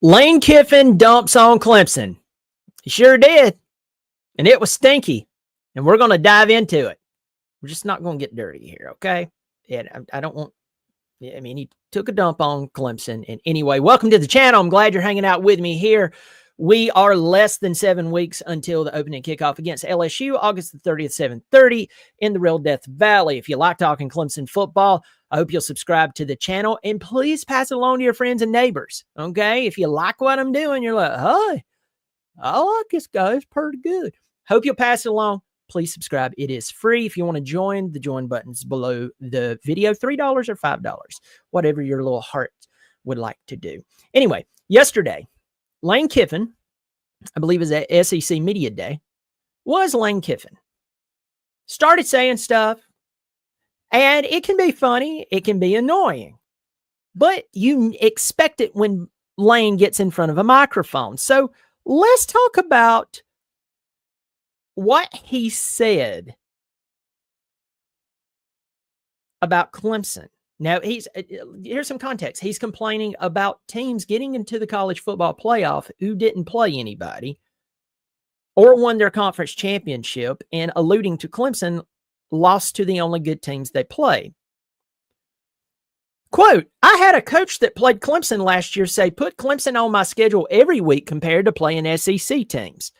Lane Kiffin dumps on Clemson. He sure did. And it was stinky. And we're going to dive into it. We're just not going to get dirty here, okay? And I don't want, I mean, he took a dump on Clemson. And anyway, welcome to the channel. I'm glad you're hanging out with me here. We are less than 7 weeks until the opening kickoff against LSU, August the 30th, 7:30 in the Real Death Valley. If you like talking Clemson football, I hope you'll subscribe to the channel and please pass it along to your friends and neighbors. Okay. If you like what I'm doing, you're like, hey, I like this guy. It's pretty good. Hope you'll pass it along. Please subscribe. It is free. If you want to join, the join button's below the video, $3 or $5, whatever your little heart would like to do. Anyway, yesterday, Lane Kiffin, I believe is at SEC Media Day, was Lane Kiffin. Started saying stuff. And it can be funny, it can be annoying, but you expect it when Lane gets in front of a microphone. So let's talk about what he said about Clemson. Now, here's some context. He's complaining about teams getting into the college football playoff who didn't play anybody or won their conference championship, and alluding to Clemson lost to the only good teams they play. Quote, I had a coach that played Clemson last year say, put Clemson on my schedule every week compared to playing SEC teams.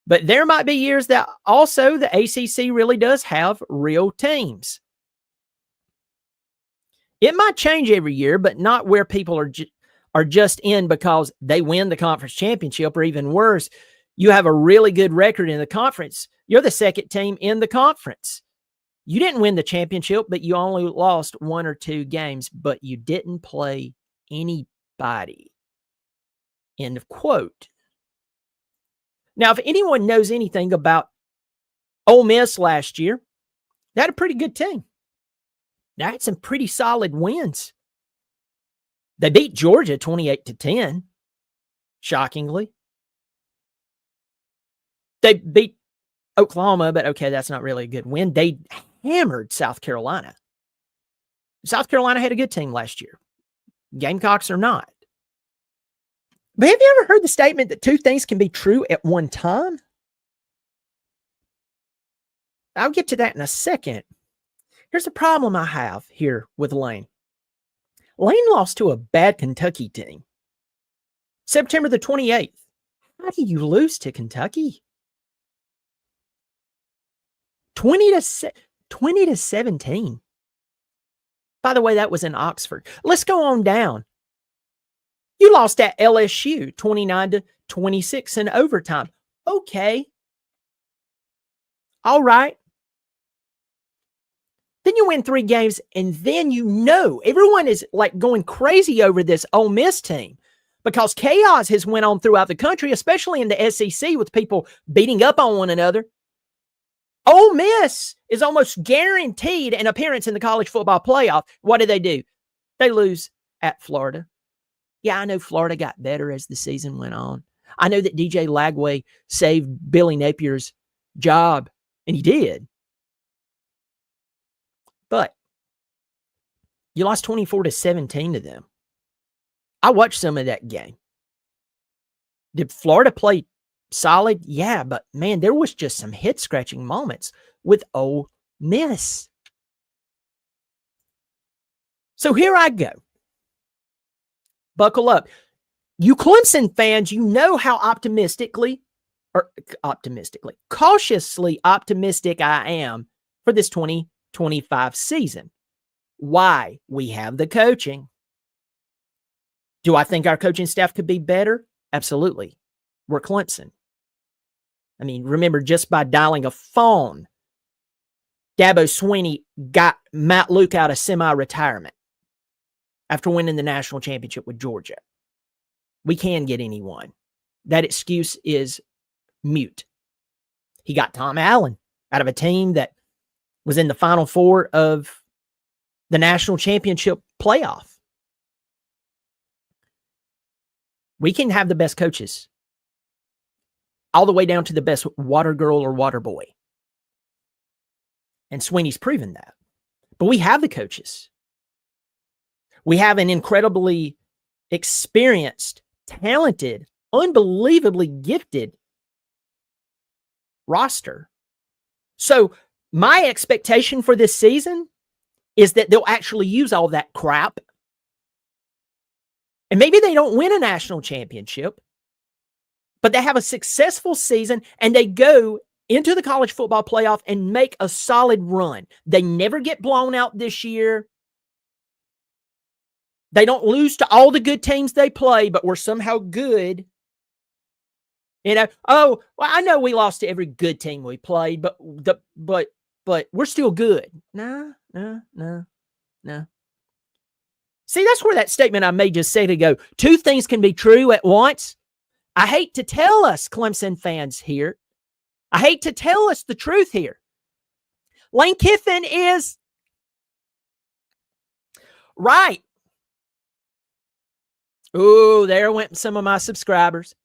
But there might be years that also the ACC really does have real teams. It might change every year, but not where people are just in because they win the conference championship, or even worse, you have a really good record in the conference. You're the second team in the conference. You didn't win the championship, but you only lost 1 or 2 games, but you didn't play anybody. End of quote. Now, if anyone knows anything about Ole Miss last year, they had a pretty good team. They had some pretty solid wins. They beat Georgia 28-10, shockingly. They beat Oklahoma, but okay, that's not really a good win. They hammered South Carolina. South Carolina had a good team last year. Gamecocks are not. But have you ever heard the statement that 2 things can be true at one time? I'll get to that in a second. Here's the problem I have here with Lane. Lane lost to a bad Kentucky team. September the 28th. How do you lose to Kentucky? 20-17. By the way, that was in Oxford. Let's go on down. You lost at LSU 29-26 in overtime. Okay. All right. Then you win 3 games, and then everyone is like going crazy over this Ole Miss team because chaos has went on throughout the country, especially in the SEC with people beating up on one another. Ole Miss is almost guaranteed an appearance in the college football playoff. What do? They lose at Florida. Yeah, I know Florida got better as the season went on. I know that DJ Lagway saved Billy Napier's job, and he did. But you lost 24-17 to them. I watched some of that game. Did Florida play solid? Yeah, but man, there was just some head-scratching moments with Ole Miss. So here I go. Buckle up. You Clemson fans, you know how cautiously optimistic I am for this 2025 season. Why? We have the coaching. Do I think our coaching staff could be better? Absolutely. We're Clemson. I mean, remember, just by dialing a phone, Dabo Swinney got Matt Luke out of semi-retirement after winning the national championship with Georgia. We can get anyone. That excuse is mute. He got Tom Allen out of a team that was in the Final Four of the national championship playoff. We can have the best coaches, all the way down to the best water girl or water boy. And Swinney's proven that. But we have the coaches. We have an incredibly experienced talented, unbelievably gifted roster. So my expectation for this season is that they'll actually use all that crap. And maybe they don't win a national championship, but they have a successful season and they go into the college football playoff and make a solid run. They never get blown out this year. They don't lose to all the good teams they play, but we're somehow good. Oh, well, I know we lost to every good team we played, but we're still good. No. See, that's where that statement I made just a second ago, two things can be true at once. I hate to tell us Clemson fans here. I hate to tell us the truth here. Lane Kiffin is right. Ooh, there went some of my subscribers.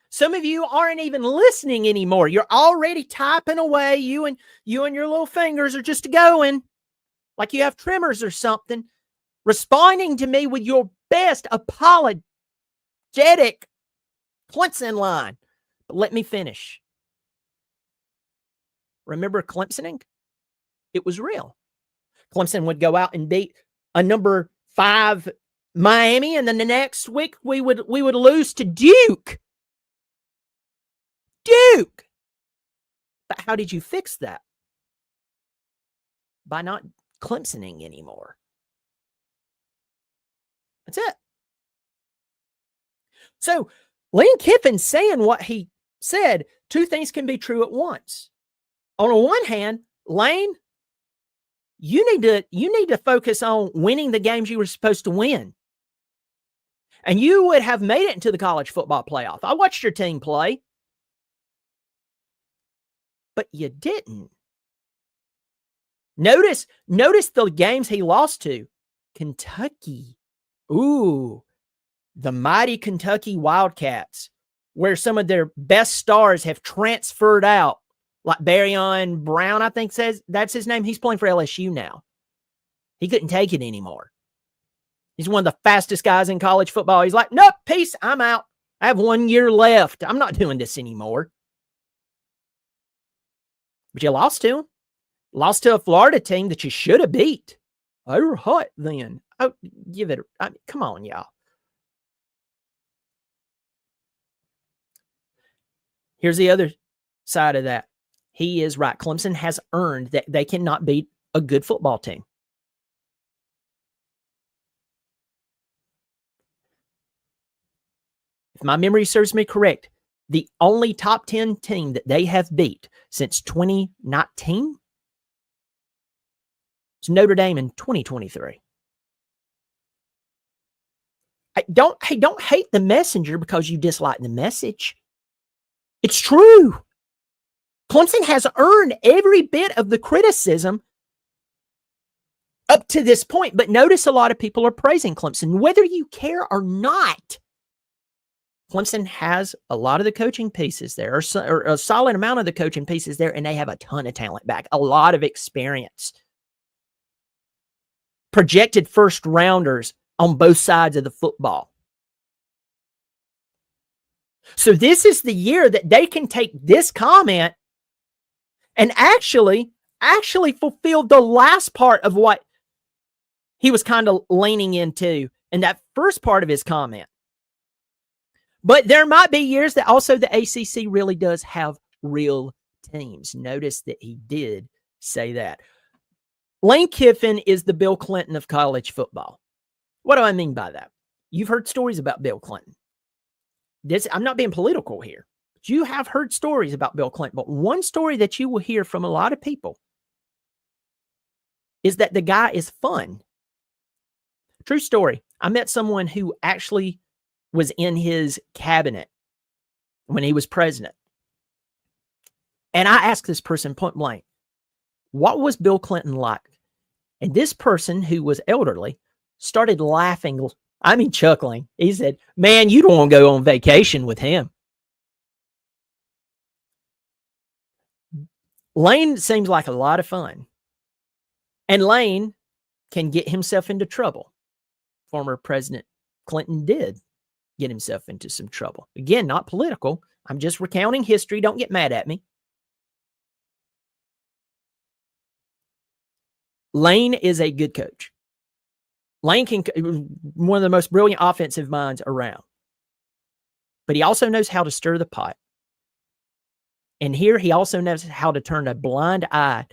Some of you aren't even listening anymore. You're already typing away. You and your little fingers are just going like you have tremors or something, responding to me with your best apologetic Clemson line. But let me finish. Remember Clemsoning? It was real. Clemson would go out and beat a number 5 Miami, and then the next week we would lose to Duke. But how did you fix that? By not Clemsoning anymore. That's it. So Lane Kiffin saying what he said, two things can be true at once. On the one hand, Lane, you need to focus on winning the games you were supposed to win. And you would have made it into the college football playoff. I watched your team play. But you didn't. Notice the games he lost to. Kentucky. Ooh, the mighty Kentucky Wildcats, where some of their best stars have transferred out, like Barrion Brown, I think says that's his name. He's playing for LSU now. He couldn't take it anymore. He's one of the fastest guys in college football. He's like, nope, peace, I'm out. I have 1 year left. I'm not doing this anymore. But you lost to him. Lost to a Florida team that you should have beat. They were hot then. Oh, come on, y'all. Here's the other side of that. He is right. Clemson has earned that they cannot beat a good football team. If my memory serves me correct, the only top 10 team that they have beat since 2019 is Notre Dame in 2023. Don't hate the messenger because you dislike the message. It's true. Clemson has earned every bit of the criticism up to this point, but notice a lot of people are praising Clemson, whether you care or not. Clemson has a lot of the coaching pieces there, or a solid amount of the coaching pieces there, and they have a ton of talent back, a lot of experience. Projected first rounders on both sides of the football. So this is the year that they can take this comment and actually fulfill the last part of what he was kind of leaning into in that first part of his comment. But there might be years that also the ACC really does have real teams. Notice that he did say that. Lane Kiffin is the Bill Clinton of college football. What do I mean by that? You've heard stories about Bill Clinton. I'm not being political here. But you have heard stories about Bill Clinton. But one story that you will hear from a lot of people is that the guy is fun. True story. I met someone who actually was in his cabinet when he was president. And I asked this person point blank, what was Bill Clinton like? And this person, who was elderly, started laughing. I mean, chuckling. He said, man, you don't want to go on vacation with him. Lane seems like a lot of fun. And Lane can get himself into trouble. Former President Clinton did get himself into some trouble. Again, not political. I'm just recounting history. Don't get mad at me. Lane is a good coach. Lane can one of the most brilliant offensive minds around. But he also knows how to stir the pot. And here he also knows how to turn a blind eye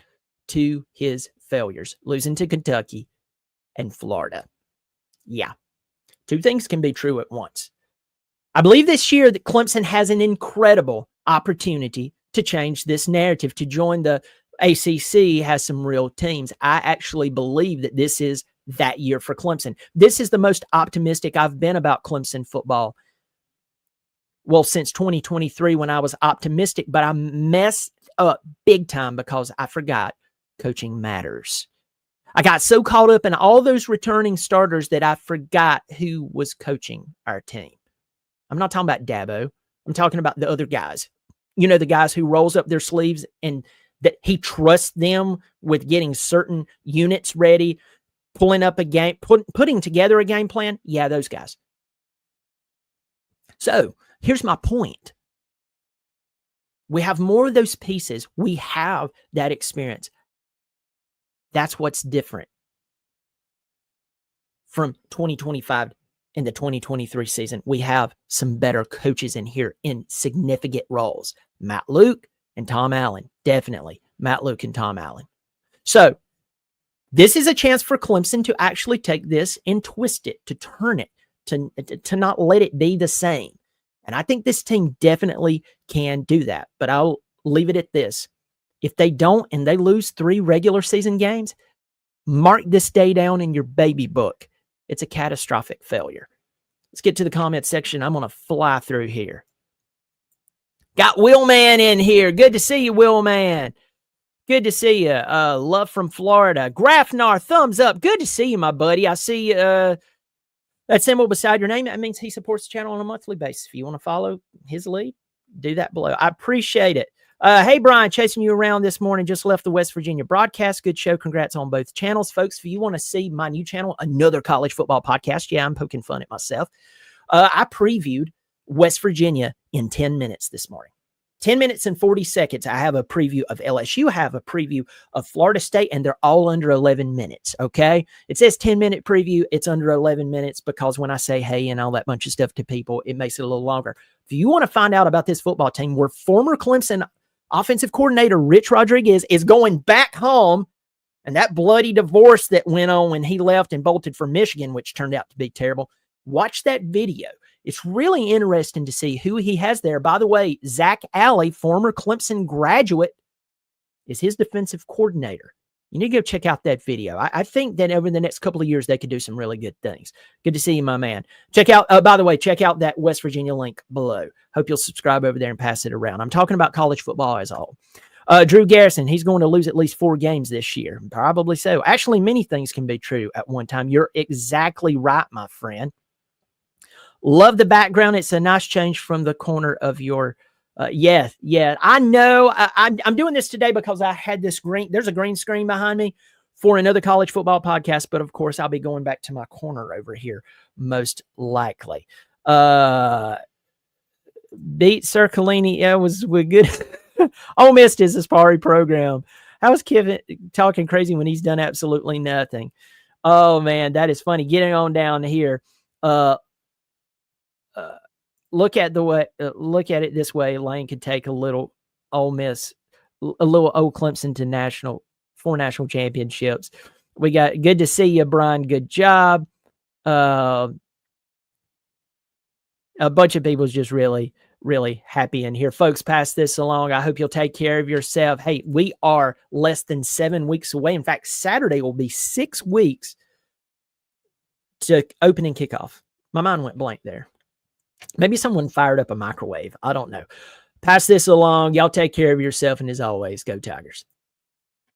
to his failures, losing to Kentucky and Florida. Yeah. Two things can be true at once. I believe this year that Clemson has an incredible opportunity to change this narrative, to join the ACC, has some real teams. I actually believe that this is that year for Clemson. This is the most optimistic I've been about Clemson football. Well, since 2023 when I was optimistic, but I messed up big time because I forgot coaching matters. I got so caught up in all those returning starters that I forgot who was coaching our team. I'm not talking about Dabo. I'm talking about the other guys. You know, the guys who rolls up their sleeves and that he trusts them with getting certain units ready, pulling up a game, putting together a game plan. Yeah, those guys. So here's my point. We have more of those pieces. We have that experience. That's what's different from 2025 in the 2023 season. We have some better coaches in here in significant roles. Matt Luke and Tom Allen. Definitely Matt Luke and Tom Allen. So this is a chance for Clemson to actually take this and twist it, to turn it, to not let it be the same. And I think this team definitely can do that. But I'll leave it at this. If they don't and they lose 3 regular season games, mark this day down in your baby book. It's a catastrophic failure. Let's get to the comment section. I'm going to fly through here. Got Willman in here. Good to see you, Willman. Good to see you. Love from Florida. Grafnar, thumbs up. Good to see you, my buddy. I see that symbol beside your name. That means he supports the channel on a monthly basis. If you want to follow his lead, do that below. I appreciate it. Hey, Brian, chasing you around this morning. Just left the West Virginia broadcast. Good show. Congrats on both channels. Folks, if you want to see my new channel, another college football podcast, yeah, I'm poking fun at myself. I previewed West Virginia in 10 minutes this morning. 10 minutes and 40 seconds. I have a preview of LSU. I have a preview of Florida State, and they're all under 11 minutes, okay? It says 10-minute preview. It's under 11 minutes because when I say hey and all that bunch of stuff to people, it makes it a little longer. If you want to find out about this football team where former Clemson offensive coordinator Rich Rodriguez is going back home, and that bloody divorce that went on when he left and bolted for Michigan, which turned out to be terrible, watch that video. It's really interesting to see who he has there. By the way, Zach Alley, former Clemson graduate, is his defensive coordinator. You need to go check out that video. I think that over the next couple of years, they could do some really good things. Good to see you, my man. Check out, by the way, check out that West Virginia link below. Hope you'll subscribe over there and pass it around. I'm talking about college football as a whole. Drew Garrison, he's going to lose at least 4 games this year. Probably so. Actually, many things can be true at one time. You're exactly right, my friend. Love the background. It's a nice change from the corner of your, yeah. I know. I'm doing this today because I had this there's a green screen behind me for another college football podcast, but of course I'll be going back to my corner over here most likely. Beat Circolini. Yeah, we're good. Ole Miss is a sparring program. How is Kiffin talking crazy when he's done absolutely nothing? Oh man, that is funny. Getting on down here. Look at it this way. Lane could take a little Ole Miss, a little old Clemson to 4 national championships. We got good to see you, Brian. Good job. A bunch of people's just really, really happy in here. Folks, pass this along. I hope you'll take care of yourself. Hey, we are less than 7 weeks away. In fact, Saturday will be 6 weeks to opening kickoff. My mind went blank there. Maybe someone fired up a microwave. I don't know. Pass this along. Y'all take care of yourself. And as always, go Tigers.